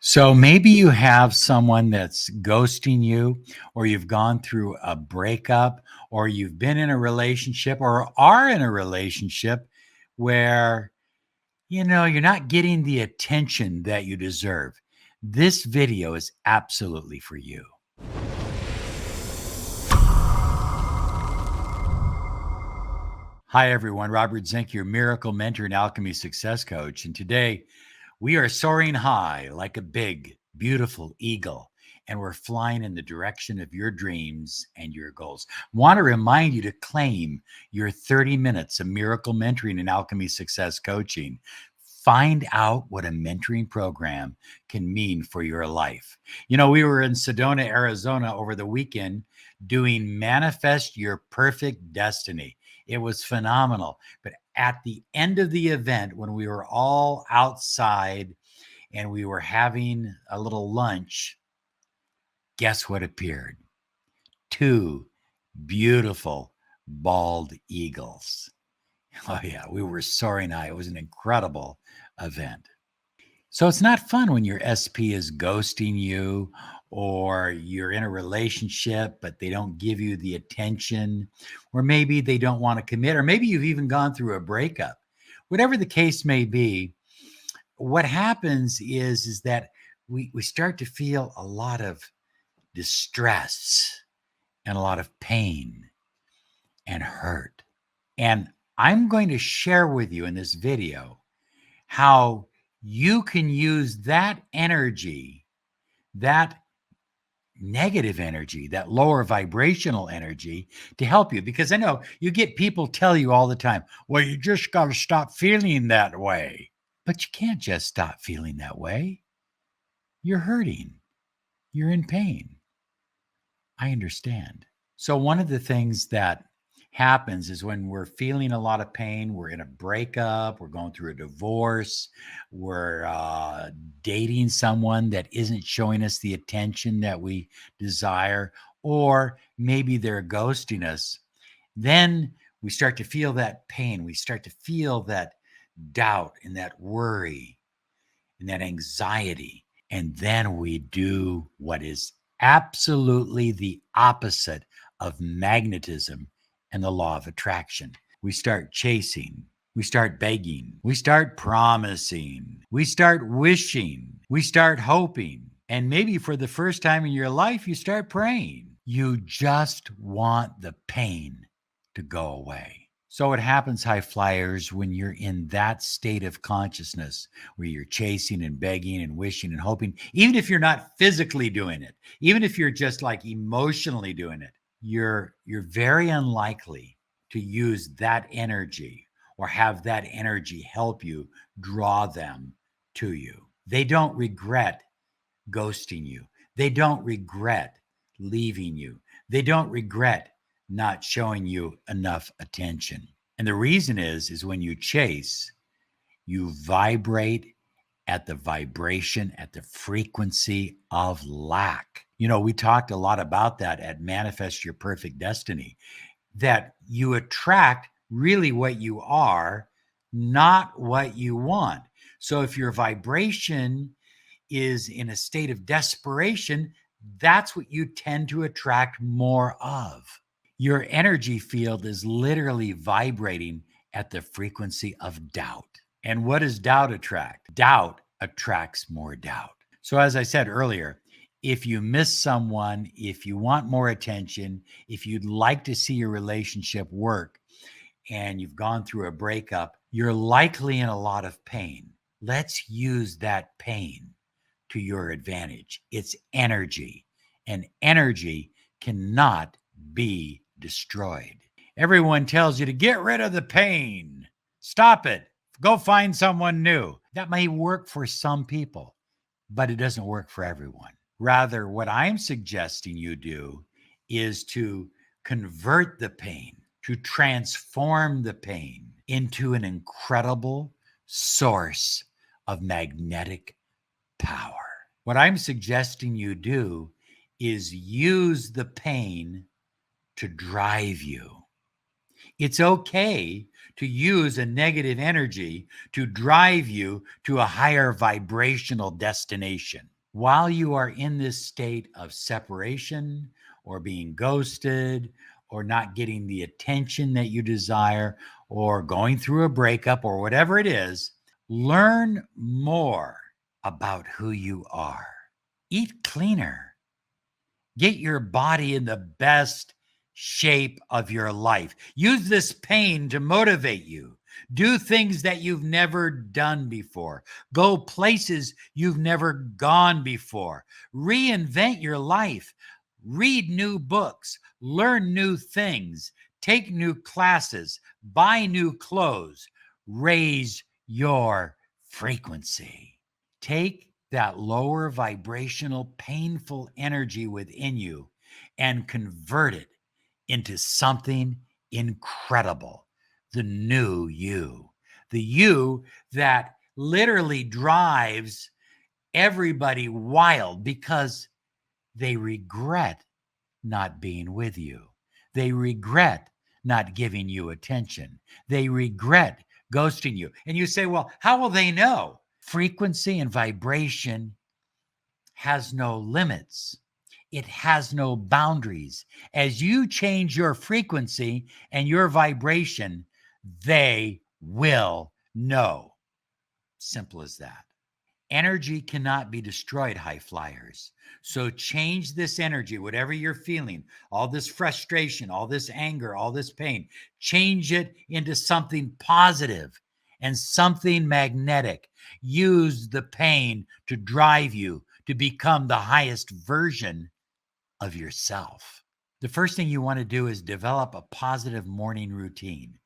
So maybe you have someone that's ghosting you, or you've gone through a breakup, or you've been in a relationship or are in a relationship where, you're not getting the attention that you deserve. This video is absolutely for you. Hi, everyone. Robert Zink, your miracle mentor and alchemy success coach. And today we are soaring high like a big, beautiful eagle, and we're flying in the direction of your dreams and your goals. Want to remind you to claim your 30 minutes of miracle mentoring and alchemy success coaching. Find out what a mentoring program can mean for your life. We were in Sedona, Arizona over the weekend doing Manifest Your Perfect Destiny. It was phenomenal. But at the end of the event, when we were all outside and we were having a little lunch, guess what appeared? Two beautiful bald eagles. Oh, yeah, we were soaring high. It was an incredible event. So it's not fun when your SP is ghosting you, or you're in a relationship, but they don't give you the attention, or maybe they don't want to commit, or maybe you've even gone through a breakup. Whatever the case may be, what happens is that we start to feel a lot of distress and a lot of pain and hurt. And I'm going to share with you in this video how you can use that energy, that negative energy, that lower vibrational energy, to help you. Because I know you get people tell you all the time, well, you just got to stop feeling that way. But you can't just stop feeling that way. You're hurting. You're in pain. I understand. So one of the things that happens is when we're feeling a lot of pain, we're in a breakup, we're going through a divorce, we're dating someone that isn't showing us the attention that we desire, or maybe they're ghosting us, then we start to feel that pain. We start to feel that doubt and that worry and that anxiety. And then we do what is absolutely the opposite of magnetism and the law of attraction. We start chasing, we start begging, we start promising, we start wishing, we start hoping. And maybe for the first time in your life, you start praying. You just want the pain to go away. So what happens, high flyers, when you're in that state of consciousness where you're chasing and begging and wishing and hoping, even if you're not physically doing it, even if you're just like emotionally doing it, you're very unlikely to use that energy or have that energy help you draw them to you. They don't regret ghosting you. They don't regret leaving you. They don't regret not showing you enough attention. And the reason is when you chase, you vibrate at the vibration, at the frequency of lack. We talked a lot about that at Manifest Your Perfect Destiny, that you attract really what you are, not what you want. So if your vibration is in a state of desperation, that's what you tend to attract more of. Your energy field is literally vibrating at the frequency of doubt. And what does doubt attract? Doubt attracts more doubt. So as I said earlier, if you miss someone, if you want more attention, if you'd like to see your relationship work, and you've gone through a breakup, you're likely in a lot of pain. Let's use that pain to your advantage. It's energy, and energy cannot be destroyed. Everyone tells you to get rid of the pain. Stop it. Go find someone new. That may work for some people, but it doesn't work for everyone. Rather, what I'm suggesting you do is to convert the pain, to transform the pain into an incredible source of magnetic power. What I'm suggesting you do is use the pain to drive you. It's okay to use a negative energy to drive you to a higher vibrational destination. while you are in this state of separation or being ghosted or not getting the attention that you desire or going through a breakup or whatever it is, learn more about who you are. Eat cleaner. Get your body in the best shape of your life. Use this pain to motivate you. Do things that you've never done before. Go places you've never gone before. Reinvent your life. Read new books. Learn new things. Take new classes. Buy new clothes. Raise your frequency. Take that lower vibrational, painful energy within you and convert it into something incredible. The new you, the you that literally drives everybody wild because they regret not being with you. They regret not giving you attention. They regret ghosting you. And you say, well, how will they know? Frequency and vibration has no limits. It has no boundaries. As you change your frequency and your vibration, they will know. Simple as that. Energy cannot be destroyed, high flyers. So change this energy, whatever you're feeling, all this frustration, all this anger, all this pain, change it into something positive and something magnetic. Use the pain to drive you to become the highest version of yourself. The first thing you want to do is develop a positive morning routine,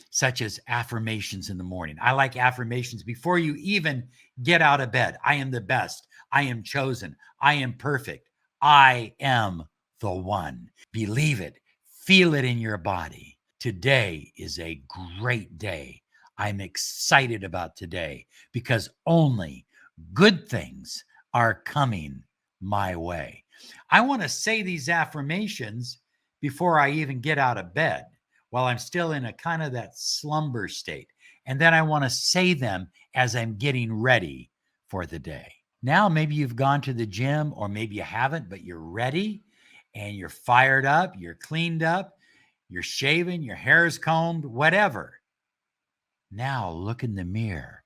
such as affirmations in the morning. I like affirmations before you even get out of bed. I am the best. I am chosen. I am perfect. I am the one. Believe it. Feel it in your body. Today is a great day. I'm excited about today because only good things are coming my way. I want to say these affirmations before I even get out of bed, while I'm still in a kind of that slumber state. And then I want to say them as I'm getting ready for the day. Now, maybe you've gone to the gym, or maybe you haven't, but you're ready and you're fired up, you're cleaned up, you're shaven, your hair is combed, whatever. Now look in the mirror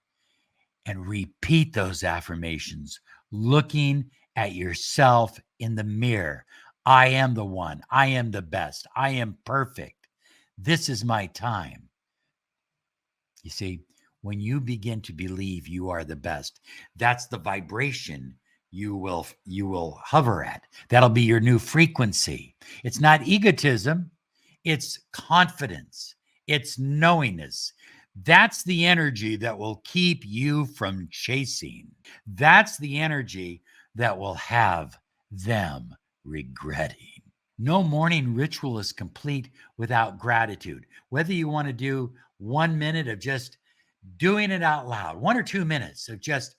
and repeat those affirmations, looking at yourself in the mirror. I am the one. I am the best. I am perfect. This is my time. You see, when you begin to believe you are the best, that's the vibration you will hover at. That'll be your new frequency. It's not egotism, it's confidence. It's knowingness. That's the energy that will keep you from chasing. That's the energy that will have them regretting. No morning ritual is complete without gratitude. Whether you want to do 1 minute of just doing it out loud, 1 or 2 minutes of just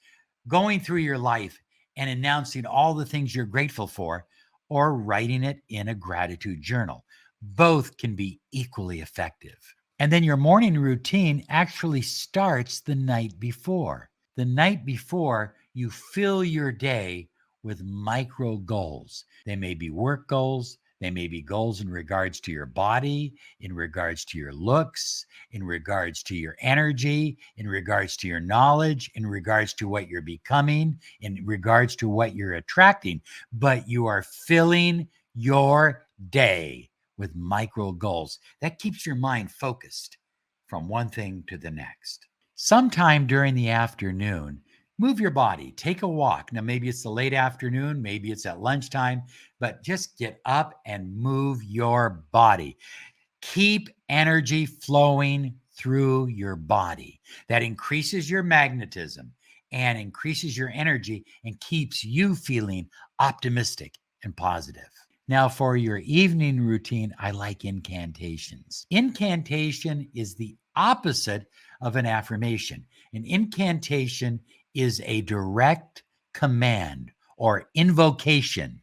going through your life and announcing all the things you're grateful for, or writing it in a gratitude journal. Both can be equally effective. And then your morning routine actually starts the night before. The night before, you fill your day with micro goals. They may be work goals. They may be goals in regards to your body, in regards to your looks, in regards to your energy, in regards to your knowledge, in regards to what you're becoming, in regards to what you're attracting. But you are filling your day with micro goals. That keeps your mind focused from one thing to the next. Sometime during the afternoon, move your body, take a walk. Now, maybe it's the late afternoon, maybe it's at lunchtime, but just get up and move your body. Keep energy flowing through your body. That increases your magnetism and increases your energy and keeps you feeling optimistic and positive. Now, for your evening routine, I like incantations. Incantation is the opposite of an affirmation. An incantation is a direct command or invocation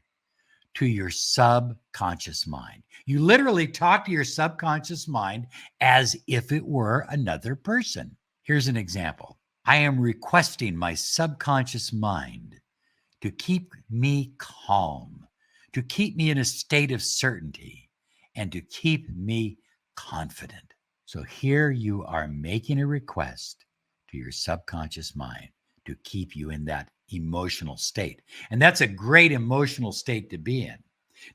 to your subconscious mind. You literally talk to your subconscious mind as if it were another person. Here's an example. I am requesting my subconscious mind to keep me calm, to keep me in a state of certainty, and to keep me confident. So here you are making a request to your subconscious mind to keep you in that emotional state. And that's a great emotional state to be in.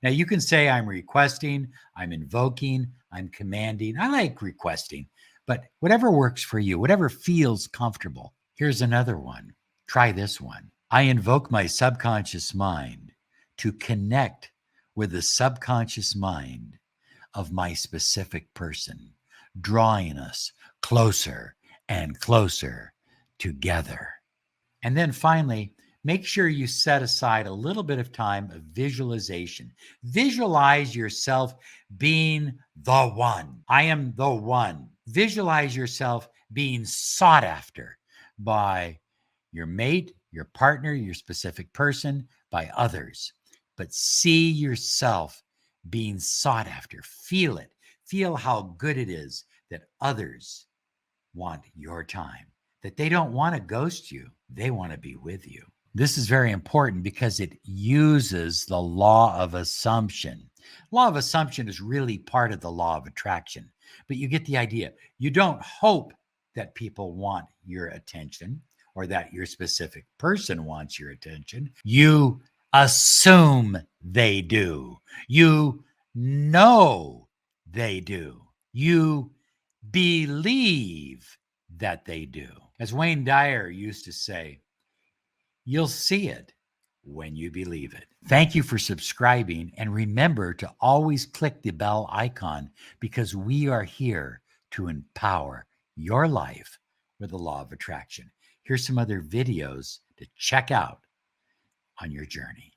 Now, you can say, I'm requesting, I'm invoking, I'm commanding. I like requesting, but whatever works for you, whatever feels comfortable. Here's another one. Try this one. I invoke my subconscious mind to connect with the subconscious mind of my specific person, drawing us closer and closer together. And then finally, make sure you set aside a little bit of time of visualization. Visualize yourself being the one. I am the one. Visualize yourself being sought after by your mate, your partner, your specific person, by others. But see yourself being sought after. Feel it. Feel how good it is that others want your time, that they don't want to ghost you. They want to be with you. This is very important because it uses the law of assumption. Law of assumption is really part of the law of attraction, but you get the idea. You don't hope that people want your attention or that your specific person wants your attention. You assume they do. You know they do. You believe that they do. As Wayne Dyer used to say, you'll see it when you believe it. Thank you for subscribing, and remember to always click the bell icon because we are here to empower your life with the law of attraction. Here's some other videos to check out on your journey.